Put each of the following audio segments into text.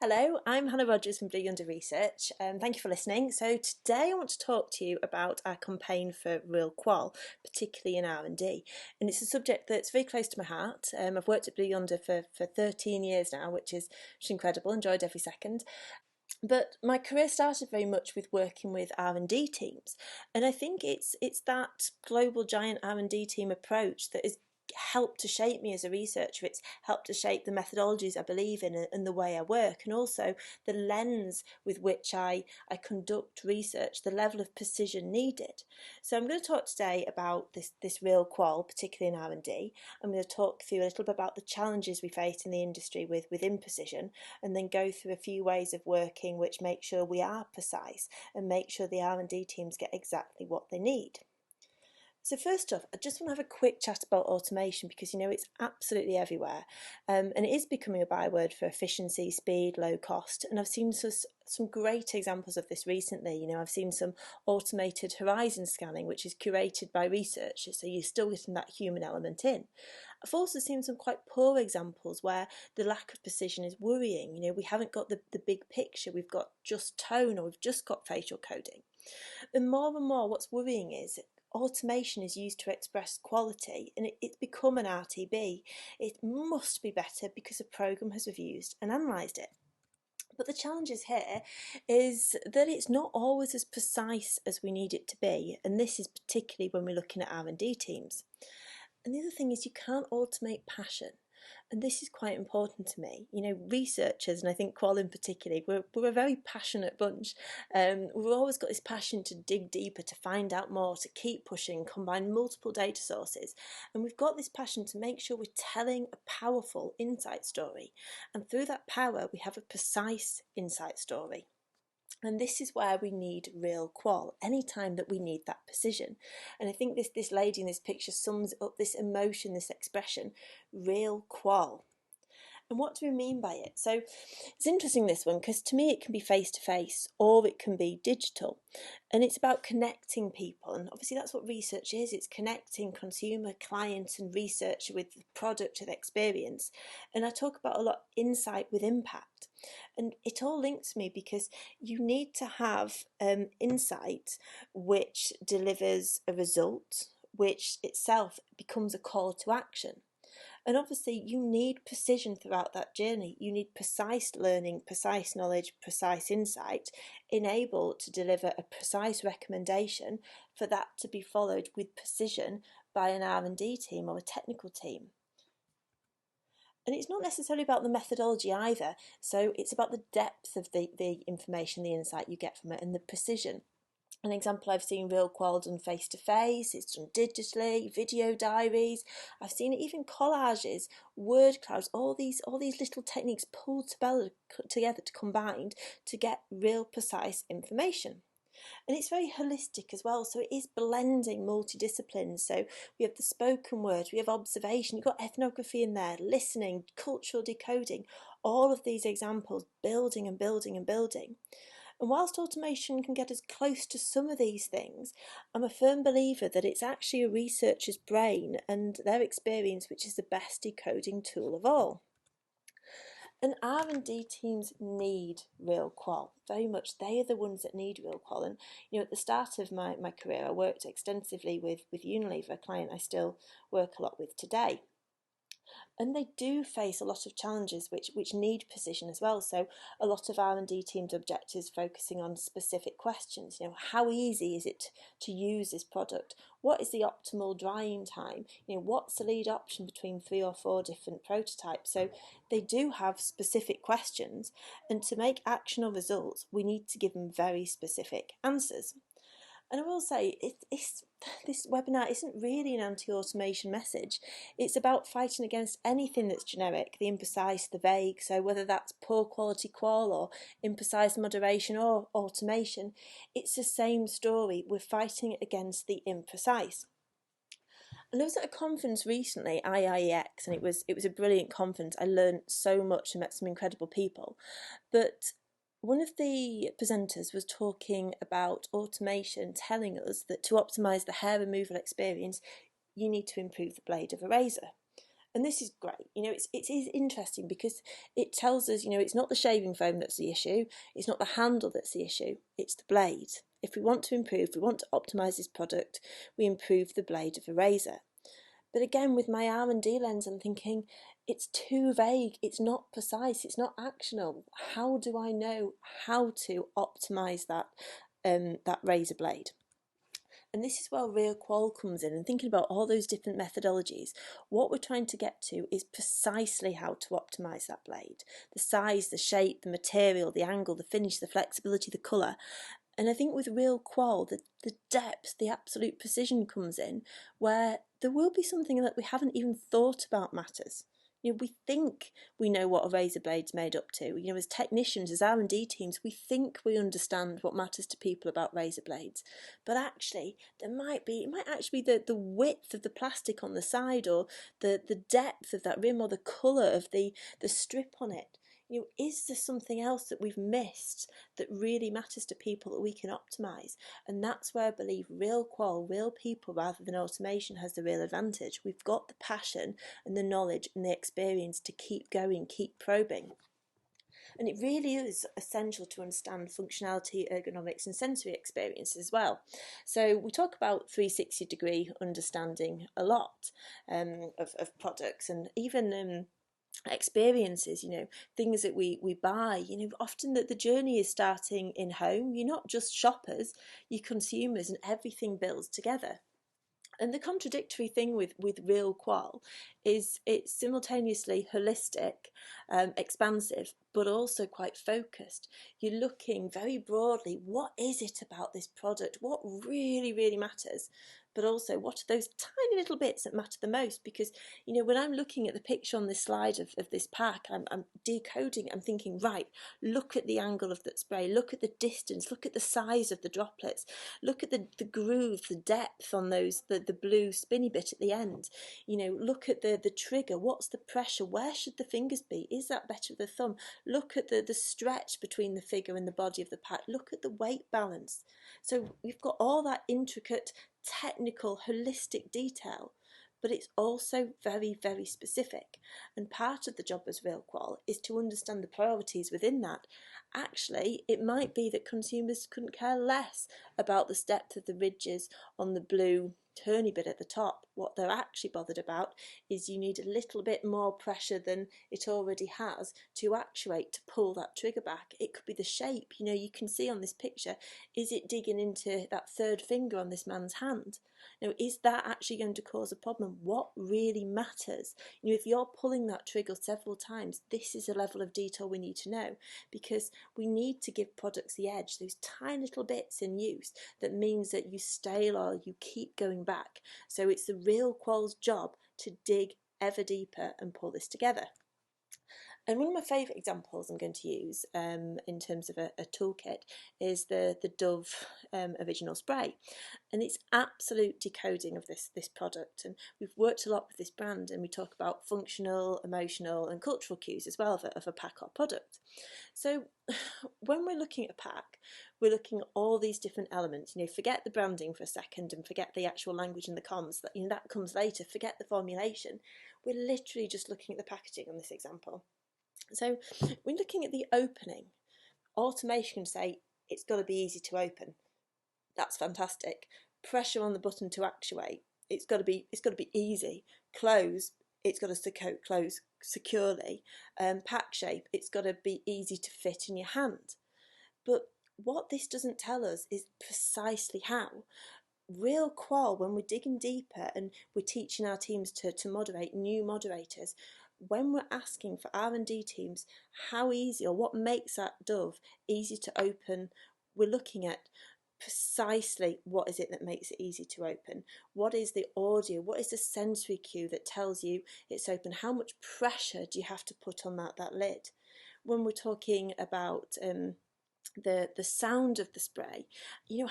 Hello, I'm Hannah Rogers from Blue Yonder Research. Thank you for listening. So today I want to talk to you about our campaign for real qual, particularly in R&D. And it's a subject that's very close to my heart. I've worked at Blue Yonder for 13 years now, which is incredible, enjoyed every second. But my career started very much with working with R&D teams. And I think it's that global giant R&D team approach that has helped to shape me as a researcher. It's helped to shape the methodologies I believe in and the way I work, and also the lens with which I conduct research, the level of precision needed. So I'm going to talk today about this real qual, particularly in R&D. I'm going to talk through a little bit about the challenges we face in the industry with imprecision, and then go through a few ways of working which make sure we are precise and make sure the R&D teams get exactly what they need. So first off, I just want to have a quick chat about automation because it's absolutely everywhere, and it is becoming a byword for efficiency, speed, low cost. And I've seen some great examples of this recently. I've seen some automated horizon scanning, which is curated by researchers, so you're still getting that human element in. I've also seen some quite poor examples where the lack of precision is worrying. We haven't got the big picture, we've got just tone, or we've just got facial coding. And more, what's worrying is automation is used to express quality, and it's become an RTB. It must be better because a program has reviewed and analysed it. But the challenge here is that it's not always as precise as we need it to be, and this is particularly when we're looking at R&D teams. And the other thing is you can't automate passion. And this is quite important to me. Researchers, and I think qual in particular, we're a very passionate bunch. We've always got this passion to dig deeper, to find out more, to keep pushing, combine multiple data sources. And we've got this passion to make sure we're telling a powerful insight story. And through that power, we have a precise insight story. And this is where we need real qual, anytime that we need that precision. And I think this lady in this picture sums up this emotion, this expression, real qual. And what do we mean by it? So it's interesting, this one, because to me it can be face-to-face or it can be digital. And it's about connecting people. And obviously that's what research is. It's connecting consumer, client and researcher with the product and experience. And I talk about a lot insight with impact. And it all links me because you need to have insight which delivers a result, which itself becomes a call to action. And obviously you need precision throughout that journey. You need precise learning, precise knowledge, precise insight, enabled to deliver a precise recommendation for that to be followed with precision by an R&D team or a technical team. And it's not necessarily about the methodology either. So it's about the depth of the information, the insight you get from it, and the precision. An example I've seen real qual done face-to-face, it's done digitally, video diaries. I've seen it even collages, word clouds, all these little techniques pulled together to combined to get real precise information. And it's very holistic as well, so it is blending multidisciplines. So we have the spoken word, we have observation, you've got ethnography in there, listening, cultural decoding, all of these examples building and building and building. And whilst automation can get us close to some of these things, I'm a firm believer that it's actually a researcher's brain and their experience which is the best decoding tool of all. And R&D teams need real qual, very much. They are the ones that need real qual. And at the start of my career, I worked extensively with Unilever, a client I still work a lot with today. And they do face a lot of challenges which need precision as well. So a lot of R&D teams' objectives focusing on specific questions. How easy is it to use this product? What is the optimal drying time? What's the lead option between 3 or 4 different prototypes? So they do have specific questions, and to make actionable results, we need to give them very specific answers. And I will say, this webinar isn't really an anti-automation message. It's about fighting against anything that's generic, the imprecise, the vague. So whether that's poor quality qual or imprecise moderation or automation, it's the same story. We're fighting against the imprecise. And I was at a conference recently, IIEX, and it was a brilliant conference. I learned so much and met some incredible people. But one of the presenters was talking about automation, telling us that to optimise the hair removal experience, you need to improve the blade of a razor. And this is great. It is interesting because it tells us, it's not the shaving foam that's the issue, it's not the handle that's the issue, it's the blade. If we want to improve, we want to optimise this product, we improve the blade of a razor. But again, with my R&D lens, I'm thinking, it's too vague, it's not precise, it's not actionable. How do I know how to optimise that razor blade? And this is where real qual comes in, and thinking about all those different methodologies. What we're trying to get to is precisely how to optimise that blade. The size, the shape, the material, the angle, the finish, the flexibility, the colour. And I think with real qual, the depth, the absolute precision comes in, where there will be something that we haven't even thought about matters. We think we know what a razor blade's made up to. As technicians, as R&D teams, we think we understand what matters to people about razor blades. But actually, it might actually be the width of the plastic on the side, or the depth of that rim, or the colour of the strip on it. Is there something else that we've missed that really matters to people that we can optimise? And that's where I believe real qual, real people rather than automation has the real advantage. We've got the passion and the knowledge and the experience to keep going, keep probing. And it really is essential to understand functionality, ergonomics and sensory experience as well. So we talk about 360-degree understanding a lot of products, and even experiences, things that we buy. Often that the journey is starting in home. You're not just shoppers, you're consumers, and everything builds together. And the contradictory thing with real qual is it's simultaneously holistic, expansive, but also quite focused. You're looking very broadly, what is it about this product? What really, really matters? But also, what are those tiny little bits that matter the most? Because, when I'm looking at the picture on this slide of this pack, I'm decoding, I'm thinking, right, look at the angle of that spray, look at the distance, look at the size of the droplets, look at the groove, the depth on those, the blue spinny bit at the end. Look at the trigger, what's the pressure, where should the fingers be? Is that better with the thumb? Look at the stretch between the figure and the body of the pack, look at the weight balance. So we've got all that intricate, technical, holistic detail, but it's also very, very specific. And part of the job as real qual is to understand the priorities within that. Actually, it might be that consumers couldn't care less about the depth of the ridges on the blue turny bit at the top. What they're actually bothered about is you need a little bit more pressure than it already has to actuate, to pull that trigger back. It could be the shape. You can see on this picture, is it digging into that third finger on this man's hand? Is that actually going to cause a problem? What really matters? If you're pulling that trigger several times, this is a level of detail we need to know, because we need to give products the edge, those tiny little bits in use that means that you stay loyal, you keep going back. So it's the real qual's job to dig ever deeper and pull this together. And one of my favourite examples I'm going to use in terms of a toolkit is the Dove original spray. And it's absolute decoding of this product. And we've worked a lot with this brand, and we talk about functional, emotional and cultural cues as well of a pack or product. So when we're looking at a pack, we're looking at all these different elements. Forget the branding for a second and forget the actual language and the comms. That comes later. Forget the formulation. We're literally just looking at the packaging on this example. So we're looking at the opening. Automation can say it's got to be easy to open. That's fantastic. Pressure on the button to actuate. It's got to be easy. Close. It's got to close securely. Pack shape. It's got to be easy to fit in your hand. But what this doesn't tell us is precisely how. Real qual, when we're digging deeper and we're teaching our teams to moderate, new moderators, when we're asking for R&D teams how easy, or what makes that Dove easy to open, we're looking at precisely what is it that makes it easy to open. What is the audio, what is the sensory cue that tells you it's open? How much pressure do you have to put on that lid? When we're talking about the sound of the spray,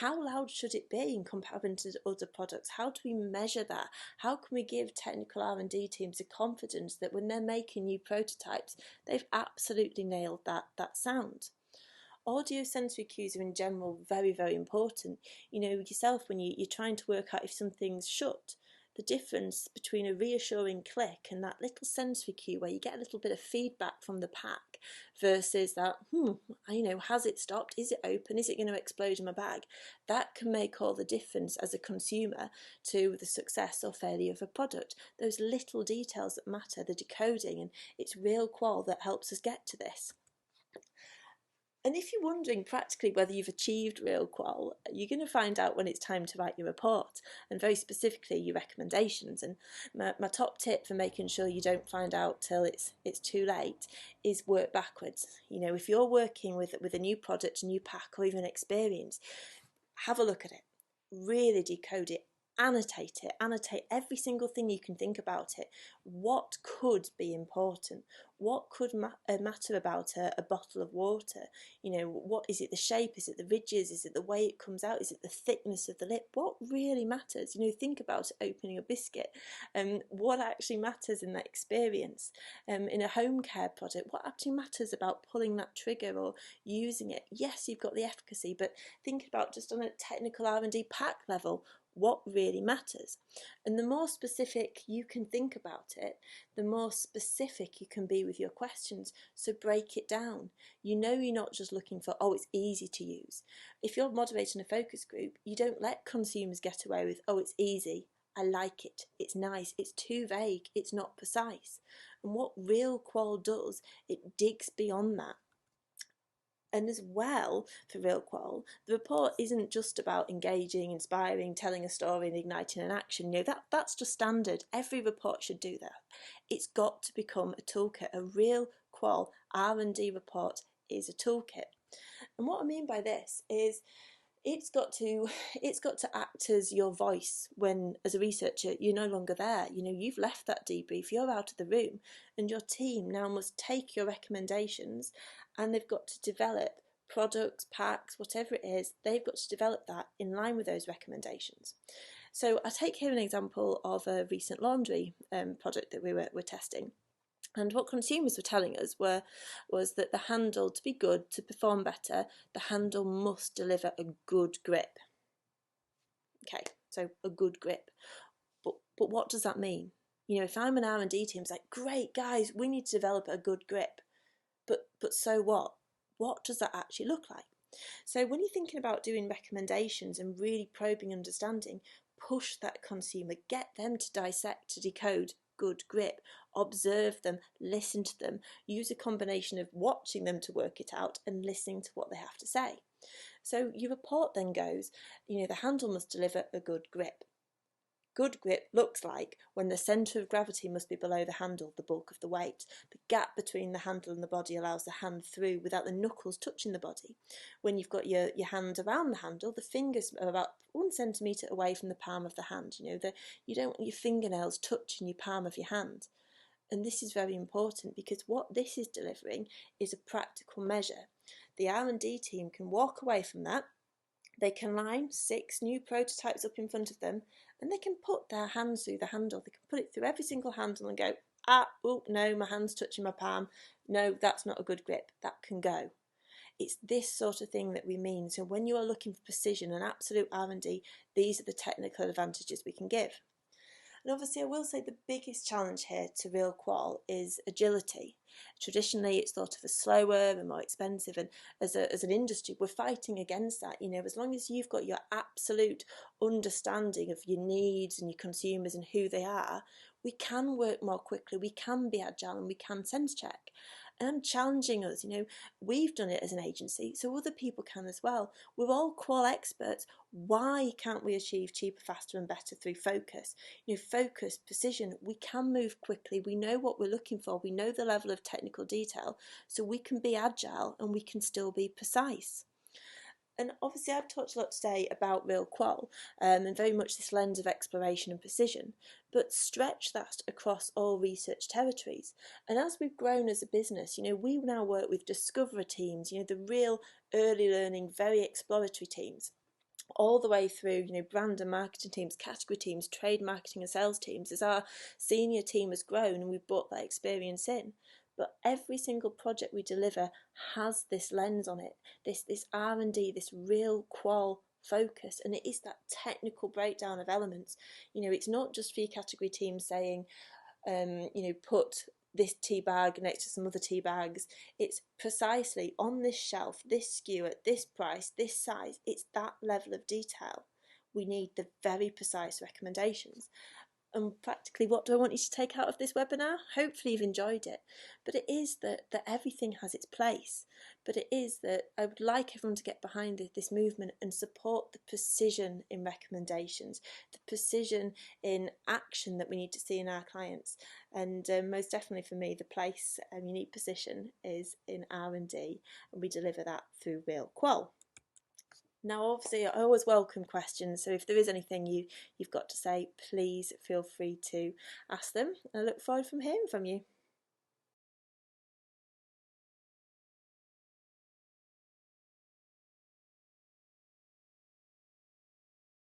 how loud should it be in comparison to other products? How do we measure that? How can we give technical R&D teams the confidence that when they're making new prototypes, they've absolutely nailed that sound? Audio sensory cues are in general very, very important. Yourself, when you're trying to work out if something's shut, the difference between a reassuring click and that little sensory cue where you get a little bit of feedback from the pack versus that, has it stopped? Is it open? Is it going to explode in my bag? That can make all the difference as a consumer to the success or failure of a product. Those little details that matter, the decoding, and it's real qual that helps us get to this. And if you're wondering practically whether you've achieved real qual, you're going to find out when it's time to write your report, and very specifically your recommendations. And my top tip for making sure you don't find out till it's too late is work backwards. If you're working with a new product, a new pack, or even experience, have a look at it, really decode it, annotate every single thing you can think about it. What could be important? What could matter about a bottle of water? What is it? The shape? Is it the ridges? Is it the way it comes out? Is it the thickness of the lip? What really matters? Think about opening a biscuit. What actually matters in that experience? In a home care product, what actually matters about pulling that trigger or using it? Yes, you've got the efficacy, but think about just on a technical R&D pack level, what really matters. And the more specific you can think about it, the more specific you can be with your questions. So break it down. You're not just looking for, it's easy to use. If you're moderating a focus group, you don't let consumers get away with, it's easy, I like it, it's nice, it's too vague, it's not precise. And what real qual does, it digs beyond that. And as well, for real qual, the report isn't just about engaging, inspiring, telling a story and igniting an action. That's just standard. Every report should do that. It's got to become a toolkit. A real qual R&D report is a toolkit. And what I mean by this is it's got to act as your voice when, as a researcher, you're no longer there. You've left that debrief, you're out of the room, and your team now must take your recommendations and they've got to develop products, packs, whatever it is, they've got to develop that in line with those recommendations. So I take here an example of a recent laundry product that we were testing. And what consumers were telling us was that the handle, to be good, to perform better, the handle must deliver a good grip. Okay, so a good grip. But what does that mean? If I'm an R&D team, it's like, great, guys, we need to develop a good grip. But so what? What does that actually look like? So when you're thinking about doing recommendations and really probing understanding, push that consumer, get them to dissect, to decode good grip, observe them, listen to them, use a combination of watching them to work it out and listening to what they have to say. So your report then goes, the handle must deliver a good grip. Good grip looks like when the centre of gravity must be below the handle, the bulk of the weight. The gap between the handle and the body allows the hand through without the knuckles touching the body. When you've got your hand around the handle, the fingers are about 1 centimetre away from the palm of the hand. You don't want your fingernails touching your palm of your hand. And this is very important because what this is delivering is a practical measure. The R&D team can walk away from that. They can line 6 new prototypes up in front of them and they can put their hands through the handle. They can put it through every single handle and go, no, my hand's touching my palm. No, that's not a good grip. That can go. It's this sort of thing that we mean. So when you are looking for precision and absolute R&D, these are the technical advantages we can give. And obviously I will say the biggest challenge here to real qual is agility. Traditionally it's thought of as slower and more expensive, and as an industry we're fighting against that. As long as you've got your absolute understanding of your needs and your consumers and who they are, we can work more quickly, we can be agile and we can sense check. And I'm challenging us, we've done it as an agency, so other people can as well. We're all qual experts. Why can't we achieve cheaper, faster and better through focus? Focus, precision, we can move quickly, we know what we're looking for, we know the level of technical detail, so we can be agile and we can still be precise. And obviously I've talked a lot today about real qual and very much this lens of exploration and precision, but stretch that across all research territories. And as we've grown as a business, we now work with discoverer teams, the real early learning, very exploratory teams, all the way through, brand and marketing teams, category teams, trade marketing and sales teams. As our senior team has grown and we've brought that experience in. But every single project we deliver has this lens on it, this R&D, this real qual focus, and it is that technical breakdown of elements. It's not just for your category team saying, put this tea bag next to some other tea bags. It's precisely on this shelf, this skew at this price, this size. It's that level of detail. We need the very precise recommendations. And practically, what do I want you to take out of this webinar? Hopefully you've enjoyed it. But it is that everything has its place. But it is that I would like everyone to get behind this movement and support the precision in recommendations, the precision in action that we need to see in our clients. And most definitely for me, the place and unique position is in R&D, and we deliver that through real qual. Now, obviously, I always welcome questions, so if there is anything you've got to say, please feel free to ask them. I look forward from hearing from you.